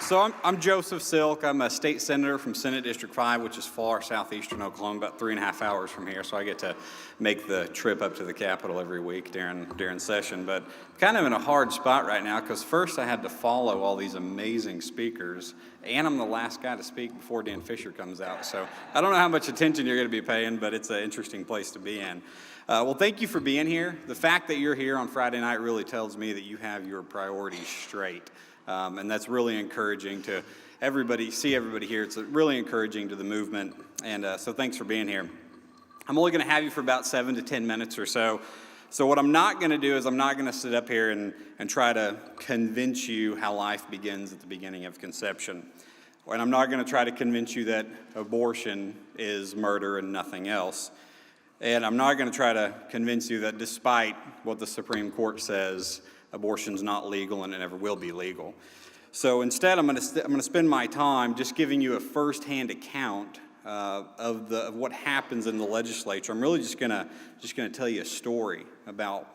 So I'm Joseph Silk. I'm a state senator from Senate District 5, which is far southeastern Oklahoma, about 3.5 hours from here. So I get to make the trip up to the Capitol every week during session. But kind of in a hard spot right now because first I had to follow all these amazing speakers, and I'm the last guy to speak before Dan Fisher comes out. So I don't know how much attention you're going to be paying, but it's an interesting place to be in. Well, thank you for being here. The fact that you're here on Friday night really tells me that you have your priorities straight. And that's really encouraging to see everybody here. It's really encouraging to the movement. And so thanks for being here. I'm only going to have you for about 7 to 10 minutes or so. So what I'm not going to do is I'm not going to sit up here and try to convince you how life begins at the beginning of conception. And I'm not going to try to convince you that abortion is murder and nothing else. And I'm not going to try to convince you that despite what the Supreme Court says, abortion's not legal and it never will be legal. So instead, I'm going to spend my time just giving you a first-hand account of what happens in the legislature. I'm really just going to tell you a story about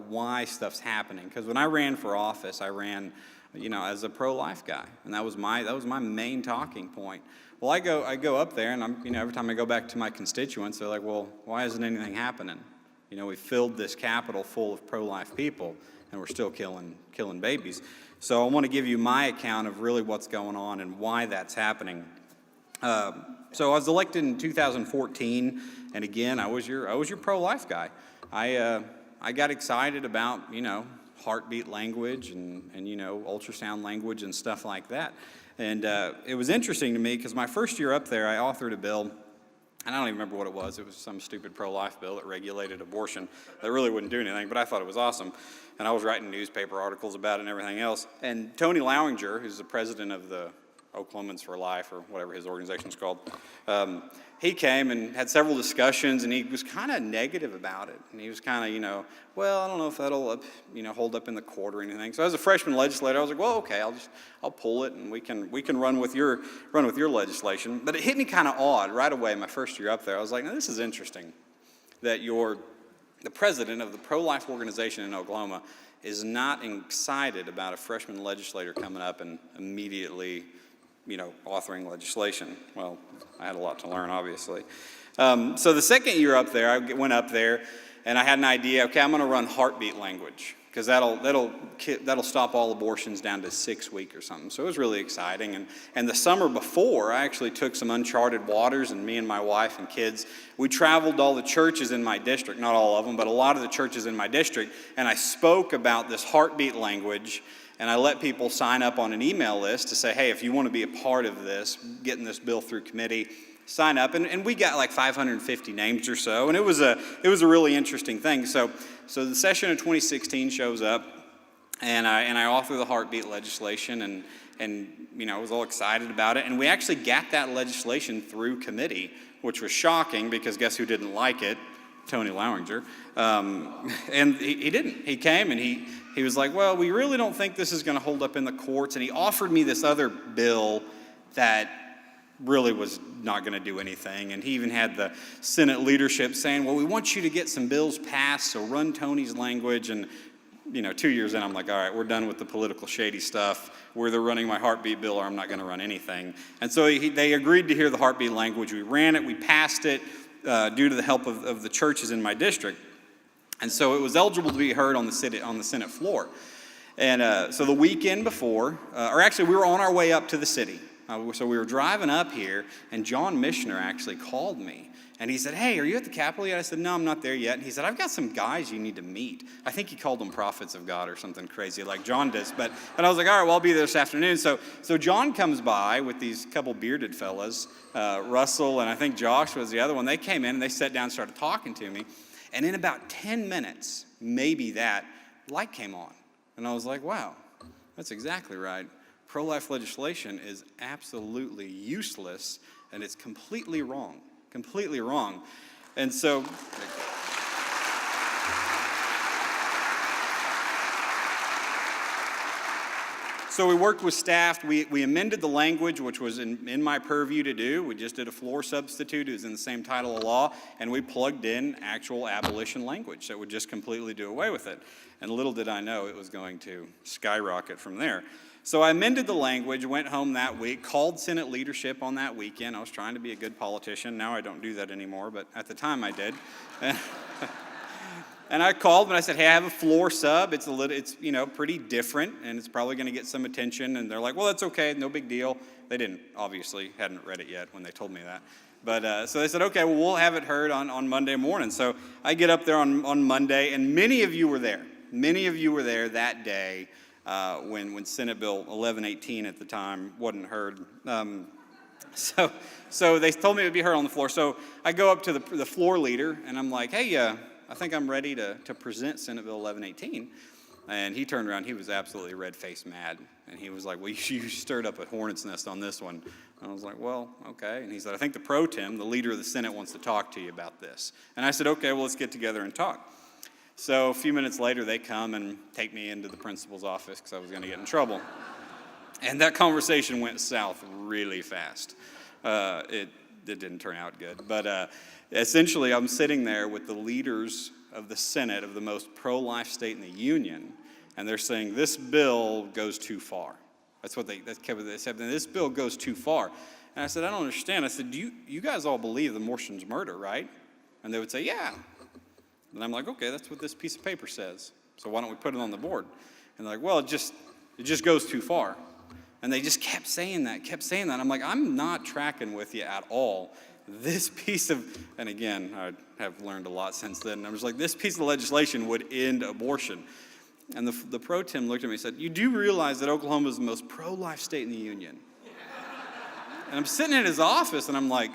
why stuff's happening. Because when I ran for office, I ran, as a pro-life guy, and that was my main talking point. Well, I go up there, and every time I go back to my constituents, they're like, "Well, why isn't anything happening? We filled this Capitol full of pro-life people, and we're still killing babies." So I want to give you my account of really what's going on and why that's happening. So I was elected in 2014, and again, I was your pro-life guy. I got excited about heartbeat language and ultrasound language and stuff like that. And it was interesting to me because my first year up there, I authored a bill, and I don't even remember what it was. It was some stupid pro-life bill that regulated abortion that really wouldn't do anything, but I thought it was awesome. And I was writing newspaper articles about it and everything else. And Tony Lowinger, who's the president of the Oklahomans for Life, or whatever his organization's called, he came and had several discussions, and he was kind of negative about it. And he was kind of, well, I don't know if that'll, hold up in the court or anything. So as a freshman legislator, I was like, well, okay, I'll pull it, and we can run with your legislation. But it hit me kind of odd right away my first year up there. I was like, now this is interesting that the president of the pro-life organization in Oklahoma is not excited about a freshman legislator coming up and immediately authoring legislation. Well, I had a lot to learn, obviously. So the second year up there, I went up there, and I had an idea. Okay, I'm going to run heartbeat language because that'll stop all abortions down to 6 weeks or something. So it was really exciting. And the summer before, I actually took some uncharted waters, and me and my wife and kids, we traveled to all the churches in my district, not all of them, but a lot of the churches in my district, and I spoke about this heartbeat language. And I let people sign up on an email list to say, hey, if you want to be a part of this, getting this bill through committee, sign up. And we got like 550 names or so. And it was a really interesting thing. So the session of 2016 shows up, and I author the heartbeat legislation, and I was all excited about it. And we actually got that legislation through committee, which was shocking because guess who didn't like it? Tony Lowinger. And he didn't. He came and he was like, well, we really don't think this is going to hold up in the courts. And he offered me this other bill that really was not going to do anything. And he even had the Senate leadership saying, well, we want you to get some bills passed, so run Tony's language. And 2 years in, I'm like, all right, we're done with the political shady stuff. We're either running my heartbeat bill or I'm not going to run anything. And so they agreed to hear the heartbeat language. We ran it. We passed it due to the help of the churches in my district. And so it was eligible to be heard on the Senate floor. And so the weekend before, or actually we were on our way up to the city. So we were driving up here, and John Mishner actually called me. And he said, hey, are you at the Capitol yet? I said, no, I'm not there yet. And he said, I've got some guys you need to meet. I think he called them prophets of God or something crazy like John does. And I was like, all right, well, I'll be there this afternoon. So John comes by with these couple bearded fellas, Russell, and I think Josh was the other one. They came in, and they sat down and started talking to me. And in about 10 minutes, maybe that, light came on. And I was like, wow, that's exactly right. Pro-life legislation is absolutely useless, and it's completely wrong. Completely wrong. And so So we worked with staff. We amended the language, which was in my purview to do. We just did a floor substitute. It was in the same title of law, and we plugged in actual abolition language that would just completely do away with it. And little did I know it was going to skyrocket from there. So I amended the language, went home that week, called Senate leadership on that weekend. I was trying to be a good politician. Now I don't do that anymore, but at the time I did. And I called and I said, hey, I have a floor sub. It's pretty different, and it's probably going to get some attention. And they're like, well, that's okay, no big deal. They hadn't read it yet when they told me that. But so they said, okay, well, we'll have it heard on Monday morning. So I get up there on Monday, and many of you were there. Many of you were there that day when Senate Bill 1118 at the time wasn't heard. So they told me it would be heard on the floor. So I go up to the floor leader, and I'm like, hey, I think I'm ready to present Senate Bill 1118. And he turned around, he was absolutely red-faced mad. And he was like, well, you stirred up a hornet's nest on this one. And I was like, well, okay. And he said, I think the pro tem, the leader of the Senate, wants to talk to you about this. And I said, okay, well, let's get together and talk. So a few minutes later, they come and take me into the principal's office because I was going to get in trouble. And that conversation went south really fast. It didn't turn out good. But essentially, I'm sitting there with the leaders of the Senate of the most pro-life state in the union, and they're saying this bill goes too far. That's what they said. This bill goes too far. And I said, I don't understand. I said, you guys all believe the abortion's murder, right? And they would say, yeah. And I'm like, okay, that's what this piece of paper says. So why don't we put it on the board? And they're like, well, it just goes too far. And they just kept saying that. I'm like, I'm not tracking with you at all. This piece of, and again, I have learned a lot since then. I was like, this piece of legislation would end abortion. And the pro tem looked at me and said, you do realize that Oklahoma is the most pro-life state in the union? And I'm sitting in his office, and I'm like,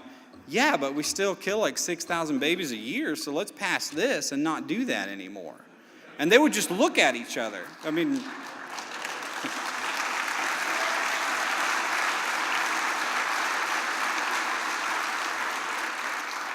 yeah, but we still kill like 6,000 babies a year, so let's pass this and not do that anymore. And they would just look at each other. I mean,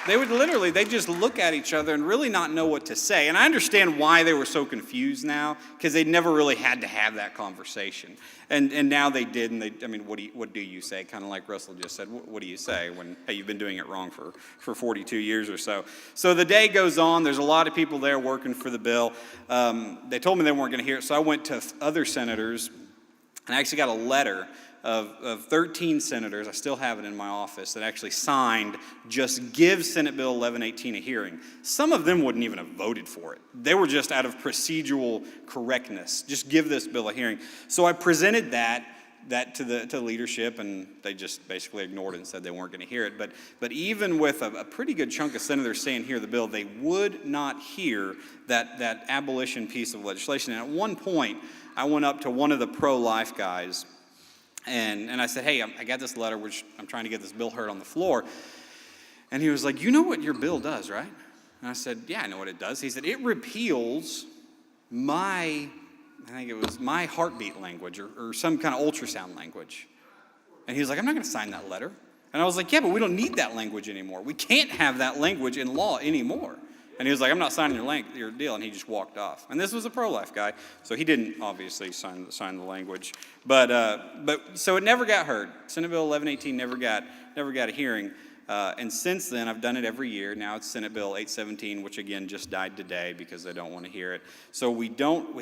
they just look at each other and really not know what to say. And I understand why they were so confused now, because they never really had to have that conversation. And now they did, and what do you say? Kind of like Russell just said, what do you say when, hey, you've been doing it wrong for 42 years or so? So the day goes on. There's a lot of people there working for the bill. They told me they weren't going to hear it, so I went to other senators, and I actually got a letter of 13 senators, I still have it in my office, that actually signed just give Senate Bill 1118 a hearing. Some of them wouldn't even have voted for it. They were just out of procedural correctness. Just give this bill a hearing. So I presented that to the leadership, and they just basically ignored it and said they weren't going to hear it. But even with a pretty good chunk of senators saying hear the bill, they would not hear that abolition piece of legislation. And at one point, I went up to one of the pro-life guys, and I said, hey, I got this letter, which I'm trying to get this bill heard on the floor. And he was like, you know what your bill does, right? And I said, yeah, I know what it does. He said, it repeals my heartbeat language or some kind of ultrasound language. And he was like, I'm not going to sign that letter. And I was like, yeah, but we don't need that language anymore. We can't have that language in law anymore. And he was like, I'm not signing your deal, and he just walked off. And this was a pro-life guy, so he didn't obviously sign the language. But so it never got heard. Senate Bill 1118 never got a hearing. And since then, I've done it every year. Now it's Senate Bill 817, which again just died today because they don't want to hear it. So we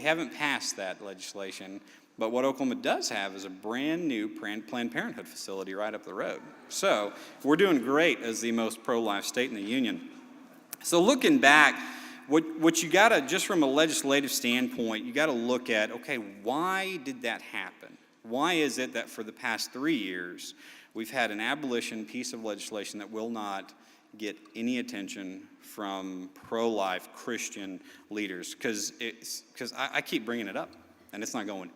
haven't passed that legislation. But what Oklahoma does have is a brand new Planned Parenthood facility right up the road. So we're doing great as the most pro-life state in the union. So looking back, what you gotta, just from a legislative standpoint, you gotta look at, okay, why did that happen? Why is it that for the past 3 years, we've had an abolition piece of legislation that will not get any attention from pro-life Christian leaders? Because I keep bringing it up, and it's going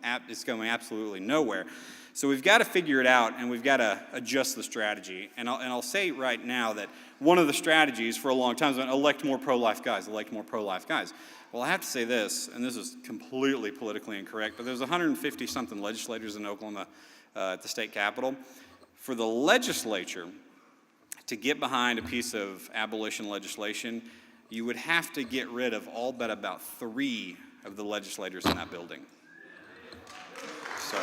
absolutely nowhere. So we've got to figure it out, and we've got to adjust the strategy. And I'll say right now that one of the strategies for a long time has been elect more pro-life guys. Well, I have to say this, and this is completely politically incorrect, but there's 150-something legislators in Oklahoma at the state capitol. For the legislature to get behind a piece of abolition legislation, you would have to get rid of all but about 3 of the legislators in that building. So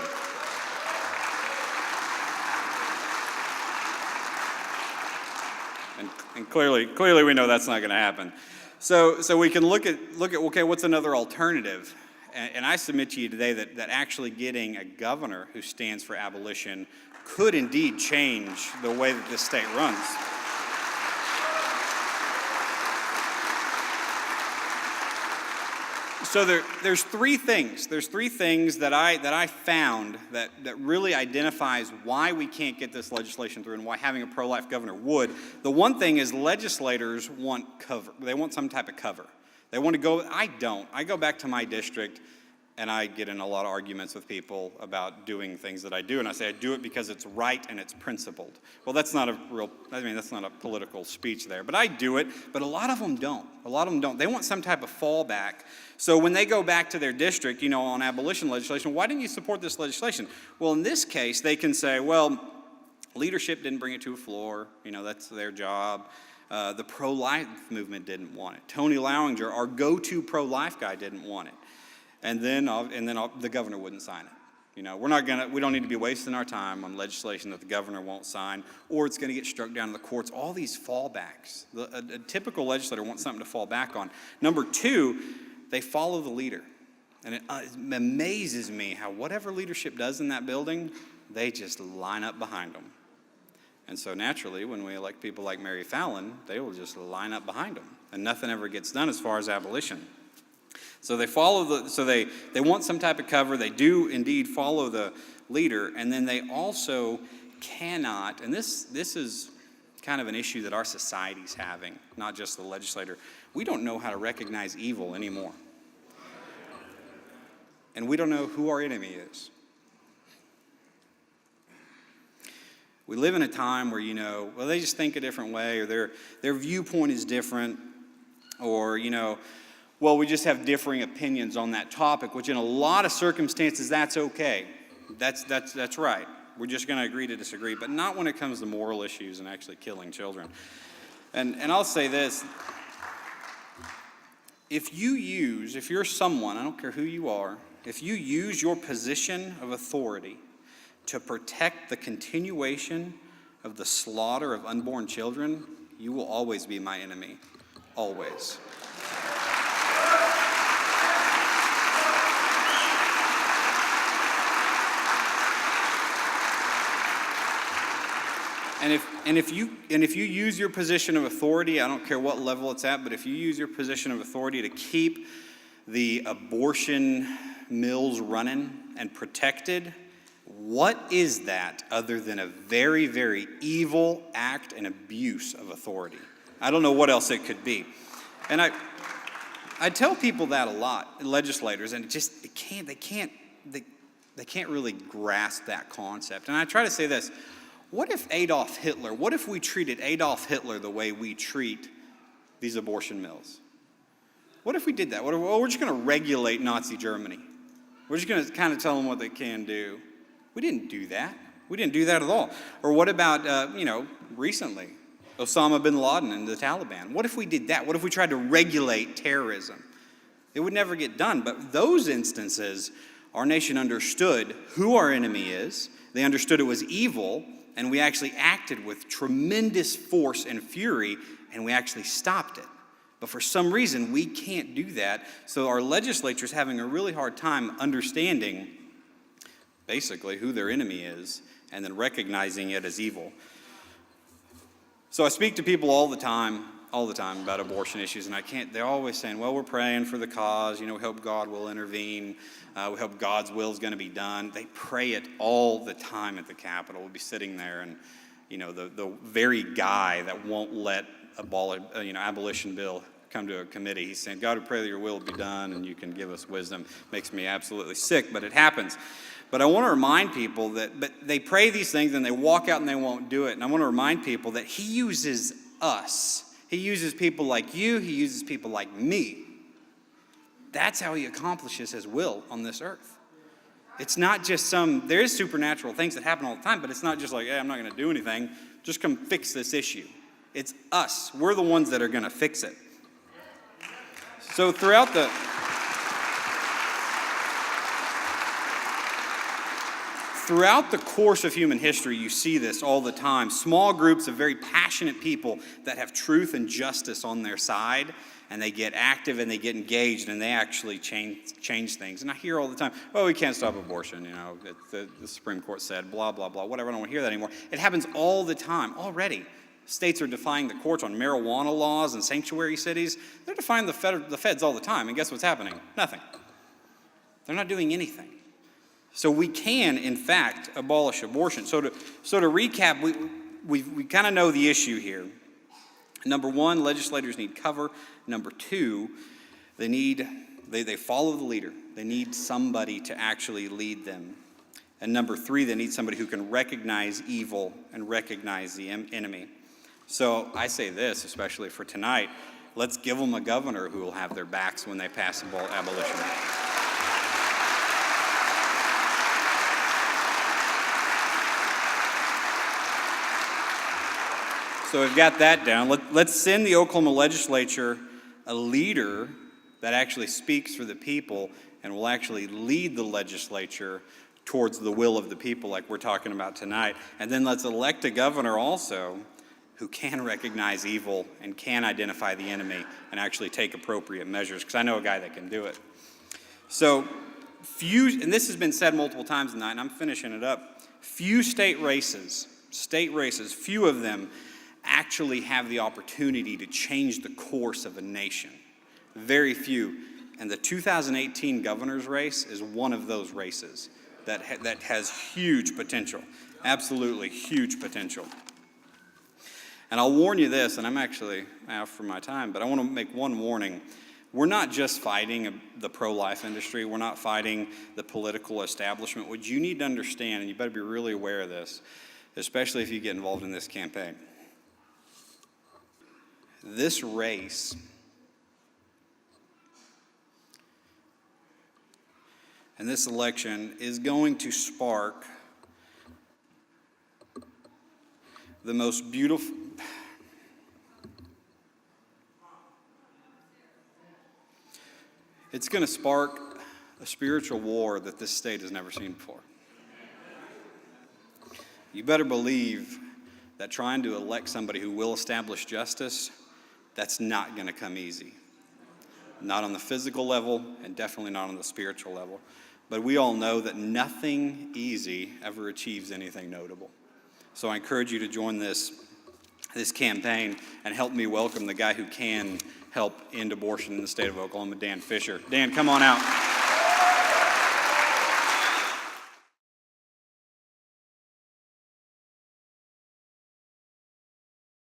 And clearly we know that's not going to happen. So we can look at okay, what's another alternative? And I submit to you today that actually getting a governor who stands for abolition could indeed change the way that this state runs. So there's three things. There's three things that I found that really identifies why we can't get this legislation through and why having a pro-life governor would. The one thing is legislators want cover. They want some type of cover. They want to go. I don't. I go back to my district, and I get in a lot of arguments with people about doing things that I do, and I say I do it because it's right and it's principled. Well, that's not a political speech there, but I do it, but a lot of them don't. A lot of them don't. They want some type of fallback. So when they go back to their district, on abolition legislation, why didn't you support this legislation? Well, in this case, they can say, well, leadership didn't bring it to a floor. That's their job. The pro-life movement didn't want it. Tony Lowinger, our go-to pro-life guy, didn't want it. And then the governor wouldn't sign it. We don't need to be wasting our time on legislation that the governor won't sign, or it's going to get struck down in the courts. All these fallbacks. A typical legislator wants something to fall back on. Number two, they follow the leader. And it amazes me how whatever leadership does in that building, they just line up behind them. And so naturally, when we elect people like Mary Fallin, they will just line up behind them. And nothing ever gets done as far as abolition. So they they want some type of cover. They do indeed follow the leader, and then they also cannot, and this is kind of an issue that our society's having, not just the legislator. We don't know how to recognize evil anymore. And we don't know who our enemy is. We live in a time where, they just think a different way, or their viewpoint is different, or, we just have differing opinions on that topic, which in a lot of circumstances, that's okay. That's right. We're just going to agree to disagree, but not when it comes to moral issues and actually killing children. And I'll say this. If you're someone, I don't care who you are, if you use your position of authority to protect the continuation of the slaughter of unborn children, you will always be my enemy. Always. And if you use your position of authority, I don't care what level it's at, but if you use your position of authority to keep the abortion mills running and protected, what is that other than a very, very evil act and abuse of authority? I don't know what else it could be. And I tell people that a lot, legislators, and they can't really grasp that concept. And I try to say this. What if we treated Adolf Hitler the way we treat these abortion mills? What if we did that? We're just going to regulate Nazi Germany. We're just going to kind of tell them what they can do. We didn't do that. We didn't do that at all. Or what about, recently, Osama bin Laden and the Taliban? What if we did that? What if we tried to regulate terrorism? It would never get done. But those instances, our nation understood who our enemy is. They understood it was evil. And we actually acted with tremendous force and fury, and we actually stopped it. But for some reason, we can't do that. So our legislature's having a really hard time understanding, basically, who their enemy is, and then recognizing it as evil. So I speak to people all the time about abortion issues, and they're always saying, well, we're praying for the cause, we hope God will intervene, we hope God's will is going to be done. They pray it all the time at the Capitol. We'll be sitting there, and, the very guy that won't let abolition bill come to a committee, he's saying, God, we pray that your will be done, and you can give us wisdom. Makes me absolutely sick, but it happens. But I want to remind people but they pray these things, and they walk out and they won't do it. And I want to remind people that he uses us. He uses people like you. He uses people like me. That's how he accomplishes his will on this earth. It's not just there is supernatural things that happen all the time, but it's not just like, hey, I'm not going to do anything. Just come fix this issue. It's us. We're the ones that are going to fix it. So throughout throughout the course of human history, you see this all the time. Small groups of very passionate people that have truth and justice on their side, and they get active and they get engaged and they actually change things. And I hear all the time, oh, we can't stop abortion, the Supreme Court said, blah, blah, blah, whatever. I don't want to hear that anymore. It happens all the time already. States are defying the courts on marijuana laws and sanctuary cities. They're defying the feds all the time. And guess what's happening? Nothing. They're not doing anything. So we can, in fact, abolish abortion. So to recap, we kind of know the issue here. Number one, legislators need cover. Number two, they follow the leader. They need somebody to actually lead them. And number three, they need somebody who can recognize evil and recognize the enemy. So I say this, especially for tonight, let's give them a governor who will have their backs when they pass abolition. So we've got that down. Let's send the Oklahoma legislature a leader that actually speaks for the people and will actually lead the legislature towards the will of the people like we're talking about tonight. And then let's elect a governor also who can recognize evil and can identify the enemy and actually take appropriate measures, because I know a guy that can do it. So and this has been said multiple times tonight, and I'm finishing it up, few state races, few of them actually have the opportunity to change the course of a nation. Very few. And the 2018 governor's race is one of those races that has huge potential, absolutely huge potential. And I'll warn you this, and I'm actually out for my time, but I want to make one warning. We're not just fighting the pro-life industry. We're not fighting the political establishment. What you need to understand, and you better be really aware of this, especially if you get involved in this campaign, this race and this election is going to spark the most beautiful, it's going to spark a spiritual war that this state has never seen before. You better believe that trying to elect somebody who will establish justice, that's not going to come easy. Not on the physical level, and definitely not on the spiritual level. But we all know that nothing easy ever achieves anything notable. So I encourage you to join this campaign and help me welcome the guy who can help end abortion in the state of Oklahoma, Dan Fisher. Dan, come on out.